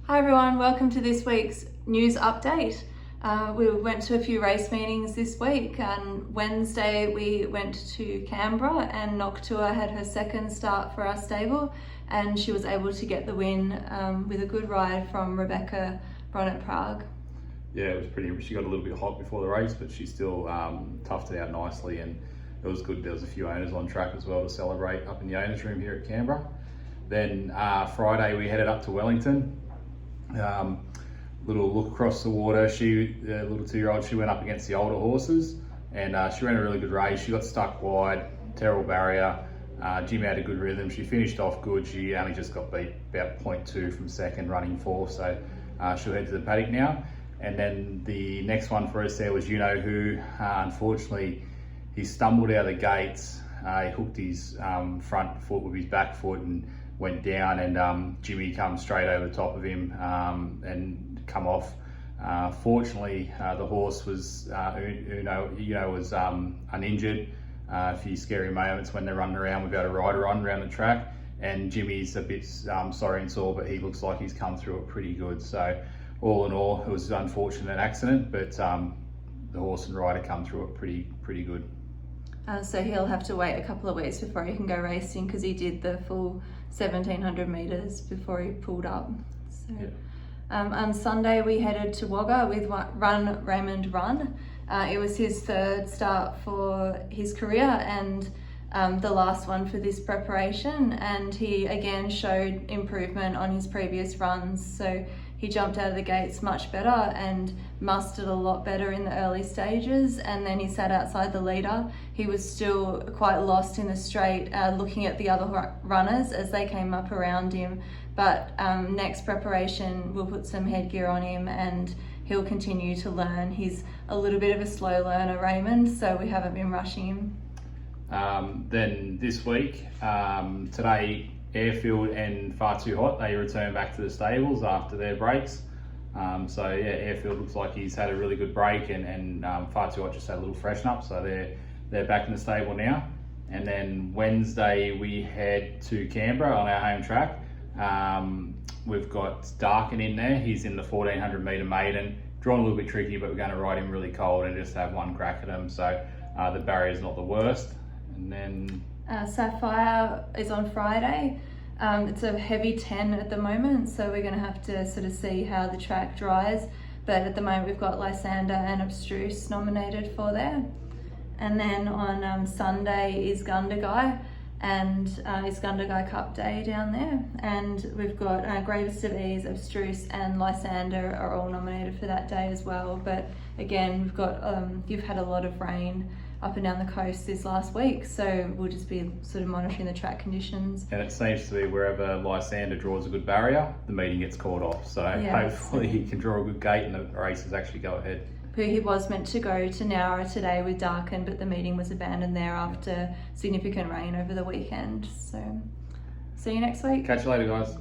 Hi everyone, welcome to this week's news update. We went to a few race meetings this week. On Wednesday we went to Canberra and Noctua had her second start for our stable and she was able to get the win with a good ride from Rebecca Bronnet Prague. Yeah, it was pretty. She got a little bit hot before the race, but she still toughed it out nicely, and it was good. There was a few owners on track as well to celebrate up in the owners' room here at Canberra. Then Friday we headed up to Wellington. Little look across the water. The little 2-year-old, she went up against the older horses, and she ran a really good race. She got stuck wide, terrible barrier. Jimmy had a good rhythm. She finished off good. She only just got beat about 0.2 from second, running fourth. So she'll head to the paddock now. And then the next one for us there was who unfortunately he stumbled out of the gates. He hooked his front foot with his back foot and went down, and Jimmy come straight over the top of him and come off. Fortunately, the horse was was uninjured. A few scary moments when they're running around without a rider on around the track, and Jimmy's a bit sorry and sore, but he looks like he's come through it pretty good. So all in all, it was an unfortunate accident, but the horse and rider come through it pretty good. So he'll have to wait a couple of weeks before he can go racing because he did the full 1700 metres before he pulled up. So, yeah. On Sunday we headed to Wagga with Run Raymond Run. It was his third start for his career and the last one for this preparation, and he again showed improvement on his previous runs. So he jumped out of the gates much better and mustered a lot better in the early stages, and then he sat outside the leader. He was still quite lost in the straight, looking at the other runners as they came up around him. But next preparation we'll put some headgear on him and he'll continue to learn. He's a little bit of a slow learner, Raymond, so we haven't been rushing him. Then this week, today, Airfield and Far Too Hot, they return back to the stables after their breaks. So yeah, Airfield looks like he's had a really good break, and Far Too Hot just had a little freshen up, so they're back in the stable now. And then Wednesday we head to Canberra on our home track. We've got Darkin in there. He's in the 1400 metre maiden. Drawn a little bit tricky, but we're going to ride him really cold and just have one crack at him. So the barrier's not the worst. And then Sapphire is on Friday. It's a heavy 10 at the moment, so we're going to have to sort of see how the track dries. But at the moment we've got Lysander and Abstruse nominated for there. And then on Sunday is Gundagai, and it's Gundagai Cup Day down there. And we've got Greatest of Ease, Abstruse and Lysander are all nominated for that day as well. But again, we've got you've had a lot of rain up and down the coast this last week, so we'll just be sort of monitoring the track conditions. And it seems to be wherever Lysander draws a good barrier, the meeting gets called off. So yeah, hopefully he can draw a good gate and the races actually go ahead. He was meant to go to Nowra today with Darkin, but the meeting was abandoned there after significant rain over the weekend. So see you next week. Catch you later, guys.